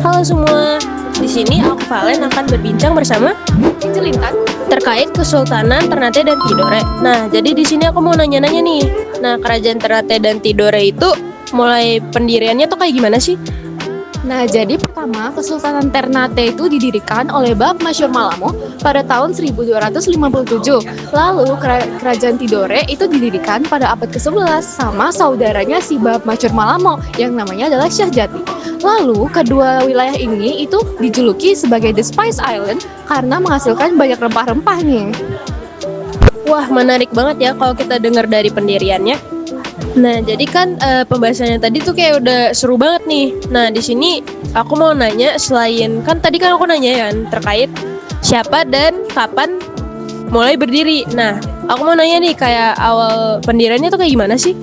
Halo semua, di sini aku Valen akan berbincang bersama Celintan. terkait Kesultanan Ternate dan Tidore. Nah, jadi di sini aku mau nanya-nanya nih. Nah, Kerajaan Ternate dan Tidore itu mulai pendiriannya tuh kayak gimana sih? Nah, jadi pertama Kesultanan Ternate itu didirikan oleh Bab Masyur Malamo pada tahun 1257. Lalu Kerajaan Tidore itu didirikan pada abad ke-11 sama saudaranya si Bab Masyur Malamo yang namanya adalah Syah Jati. Lalu kedua wilayah ini itu dijuluki sebagai The Spice Island karena menghasilkan banyak rempah-rempah nih. Wah, menarik banget ya kalau kita dengar dari pendiriannya. Nah, jadi kan pembahasannya tadi tuh kayak udah seru banget nih. Nah, di sini aku mau nanya selain kan tadi kan aku nanya ya terkait siapa dan kapan mulai berdiri. Nah, aku mau nanya nih kayak awal pendiriannya tuh kayak gimana sih?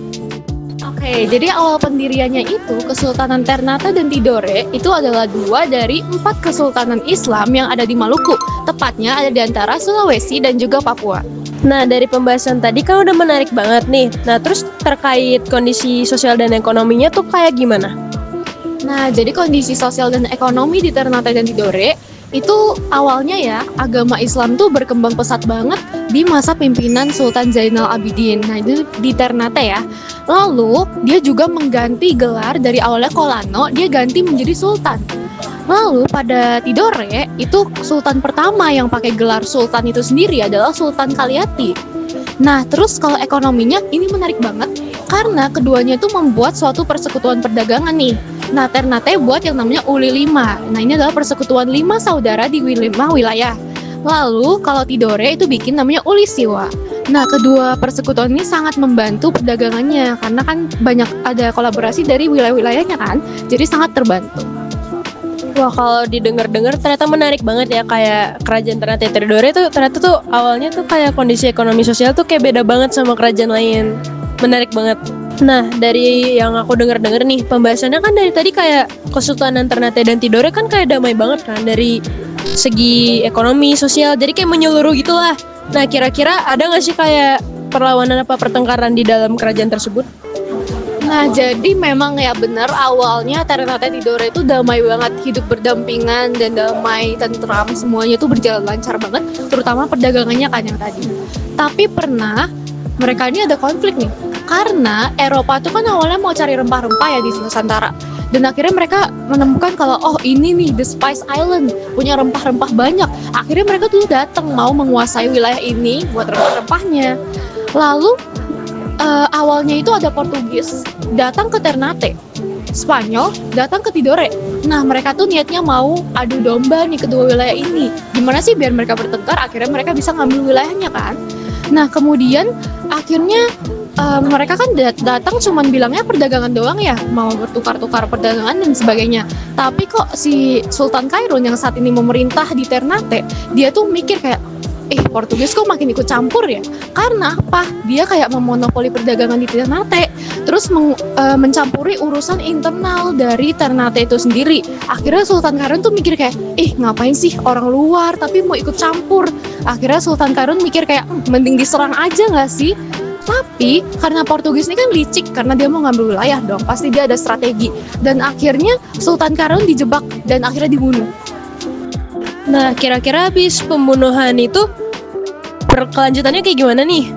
Oke, jadi awal pendiriannya itu Kesultanan Ternate dan Tidore itu adalah dua dari 4 kesultanan Islam yang ada di Maluku. Tepatnya ada di antara Sulawesi dan juga Papua. Nah, dari pembahasan tadi kan udah menarik banget nih. Nah, terus terkait kondisi sosial dan ekonominya tuh kayak gimana? Nah, jadi kondisi sosial dan ekonomi di Ternate dan Tidore itu awalnya ya agama Islam tuh berkembang pesat banget di masa pimpinan Sultan Zainal Abidin. Nah, itu di Ternate ya. Lalu dia juga mengganti gelar dari awalnya Kolano, dia ganti menjadi Sultan. Lalu pada Tidore itu sultan pertama yang pakai gelar sultan itu sendiri adalah Sultan Kaliati. Nah, terus kalau ekonominya ini menarik banget karena keduanya itu membuat suatu persekutuan perdagangan nih. Nah, Ternate buat yang namanya Uli 5. Nah, ini adalah persekutuan 5 saudara di 5 wilayah. Lalu kalau Tidore itu bikin namanya Uli Siwa. Nah, kedua persekutuan ini sangat membantu perdagangannya karena kan banyak ada kolaborasi dari wilayah-wilayahnya kan. Jadi sangat terbantu. Wah, kalau didengar-dengar ternyata menarik banget ya, kayak Kerajaan Ternate Tidore tuh ternyata tuh awalnya tuh kayak kondisi ekonomi sosial tuh kayak beda banget sama kerajaan lain. Menarik banget. Nah, dari yang aku dengar-dengar nih, pembahasannya kan dari tadi kayak Kesultanan Ternate dan Tidore kan kayak damai banget kan dari segi ekonomi, sosial, jadi kayak menyeluruh gitulah. Nah, kira-kira ada nggak sih kayak perlawanan apa pertengkaran di dalam kerajaan tersebut? Nah, jadi memang ya benar awalnya Ternate Tidore itu damai banget, hidup berdampingan dan damai, tentram, semuanya itu berjalan lancar banget, terutama perdagangannya kan yang tadi. Tapi pernah mereka ini ada konflik nih, karena Eropa tuh kan awalnya mau cari rempah-rempah ya di Nusantara. Dan akhirnya mereka menemukan kalau oh ini nih The Spice Island punya rempah-rempah banyak. Akhirnya mereka tuh datang mau menguasai wilayah ini buat rempah-rempahnya. Lalu awalnya itu ada Portugis datang ke Ternate, Spanyol datang ke Tidore. Nah, mereka tuh niatnya mau adu domba nih kedua wilayah ini. Gimana sih biar mereka bertengkar, akhirnya mereka bisa ngambil wilayahnya kan. Nah, kemudian akhirnya mereka kan datang cuman bilangnya perdagangan doang ya, mau bertukar-tukar perdagangan dan sebagainya. Tapi kok si Sultan Khairun yang saat ini memerintah di Ternate, dia tuh mikir kayak Portugis kok makin ikut campur ya? Karena apa? Dia kayak memonopoli perdagangan di Ternate, terus mencampuri urusan internal dari Ternate itu sendiri. Akhirnya Sultan Khairun tuh mikir kayak, ngapain sih orang luar tapi mau ikut campur? Akhirnya Sultan Khairun mikir kayak, mending diserang aja nggak sih? Tapi karena Portugis ini kan licik, karena dia mau ngambil wilayah dong, pasti dia ada strategi. Dan akhirnya Sultan Khairun dijebak dan akhirnya dibunuh. Nah, kira-kira habis pembunuhan itu berkelanjutannya kayak gimana nih?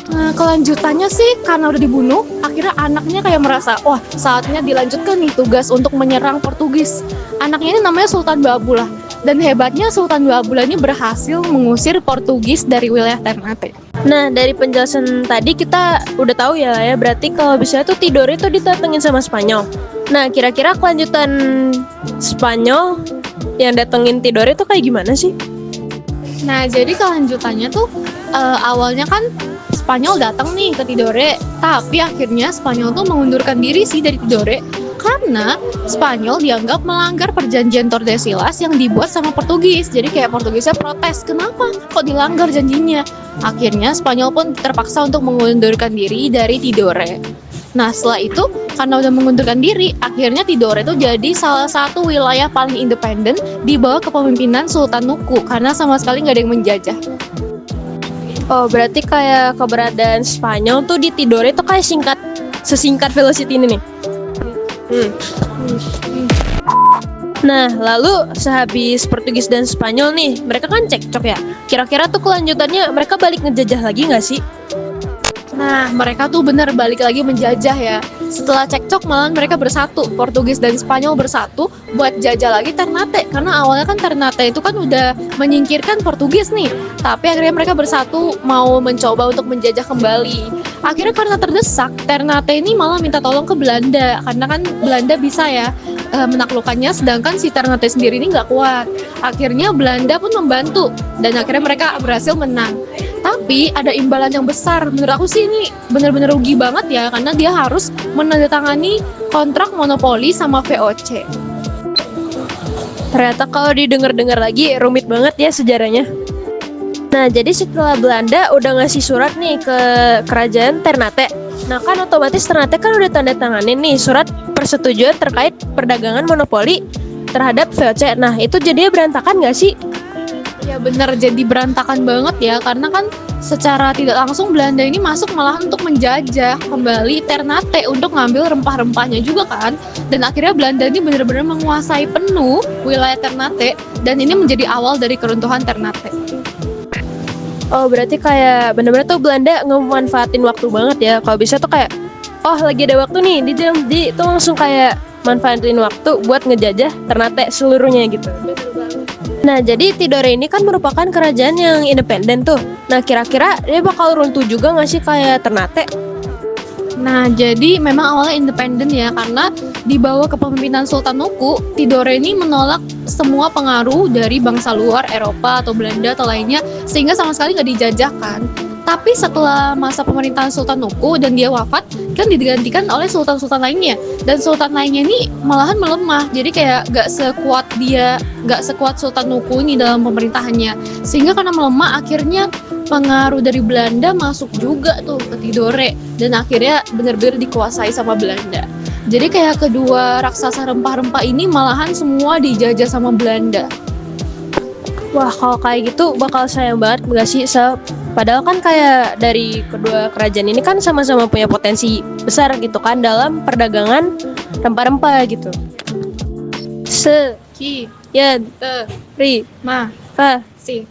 Nah, kelanjutannya sih karena udah dibunuh, akhirnya anaknya kayak merasa, wah saatnya dilanjutkan nih tugas untuk menyerang Portugis. Anaknya ini namanya Sultan Baabullah. Dan hebatnya Sultan Baabullah ini berhasil mengusir Portugis dari wilayah Ternate. Nah, dari penjelasan tadi kita udah tahu ya berarti kalau bisa tuh Tidore itu didatengin sama Spanyol. Nah, kira-kira kelanjutan Spanyol yang datengin Tidore itu kayak gimana sih? Nah, jadi kelanjutannya tuh awalnya kan Spanyol datang nih ke Tidore, tapi akhirnya Spanyol tuh mengundurkan diri sih dari Tidore karena Spanyol dianggap melanggar perjanjian Tordesillas yang dibuat sama Portugis. Jadi kayak Portugisnya protes, kenapa kok dilanggar janjinya? Akhirnya Spanyol pun terpaksa untuk mengundurkan diri dari Tidore. Nah, setelah itu karena udah mengundurkan diri, akhirnya Tidore itu jadi salah satu wilayah paling independen di bawah kepemimpinan Sultan Nuku karena sama sekali nggak ada yang menjajah. Oh, berarti kayak keberadaan Spanyol tuh di Tidore itu kayak sesingkat Velocity ini nih. Nah, lalu sehabis Portugis dan Spanyol nih, mereka kan cekcok ya. Kira-kira tuh kelanjutannya mereka balik ngejajah lagi nggak sih? Nah, mereka tuh bener balik lagi menjajah ya. Setelah cekcok malahan mereka bersatu, Portugis dan Spanyol bersatu buat jajah lagi Ternate. Karena awalnya kan Ternate itu kan udah menyingkirkan Portugis nih. Tapi akhirnya mereka bersatu mau mencoba untuk menjajah kembali. Akhirnya karena terdesak, Ternate ini malah minta tolong ke Belanda. Karena kan Belanda bisa ya menaklukkannya, sedangkan si Ternate sendiri ini nggak kuat. Akhirnya Belanda pun membantu dan akhirnya mereka berhasil menang. Tapi ada imbalan yang besar. Menurut aku sih ini bener-bener rugi banget ya, karena dia harus menandatangani kontrak monopoli sama VOC. Ternyata kalau didengar-dengar lagi rumit banget ya sejarahnya. Nah, jadi setelah Belanda udah ngasih surat nih ke kerajaan Ternate. Nah, kan otomatis Ternate kan udah tanda tanganin nih surat persetujuan terkait perdagangan monopoli terhadap VOC. Nah, itu jadinya berantakan nggak sih? Ya bener, jadi berantakan banget ya, karena kan secara tidak langsung Belanda ini masuk malahan untuk menjajah kembali Ternate untuk ngambil rempah-rempahnya juga kan. Dan akhirnya Belanda ini benar-benar menguasai penuh wilayah Ternate dan ini menjadi awal dari keruntuhan Ternate. Oh, berarti kayak bener-bener tuh Belanda ngemanfaatin waktu banget ya. Kalau bisa tuh kayak, oh lagi ada waktu nih, di itu langsung kayak manfaatin waktu buat ngejajah Ternate seluruhnya gitu. Nah, jadi Tidore ini kan merupakan kerajaan yang independen tuh. Nah, kira-kira dia bakal runtuh juga nggak sih kayak Ternate? Nah, jadi memang awalnya independen ya, karena di bawah kepemimpinan Sultan Nuku, Tidore ini menolak semua pengaruh dari bangsa luar, Eropa atau Belanda atau lainnya, sehingga sama sekali nggak dijajahkan. Tapi setelah masa pemerintahan Sultan Nuku dan dia wafat, kan digantikan oleh sultan-sultan lainnya. Dan sultan lainnya ini malahan melemah, jadi kayak gak sekuat Sultan Nuku ini dalam pemerintahannya. Sehingga karena melemah, akhirnya pengaruh dari Belanda masuk juga tuh ke Tidore. Dan akhirnya benar-benar dikuasai sama Belanda. Jadi kayak kedua raksasa rempah-rempah ini malahan semua dijajah sama Belanda. Wah, kalau kayak gitu bakal sayang banget nggak sih? Padahal kan kayak dari kedua kerajaan ini kan sama-sama punya potensi besar gitu kan dalam perdagangan rempah-rempah gitu. Ki, Ya, te, ri, ma, ka. si.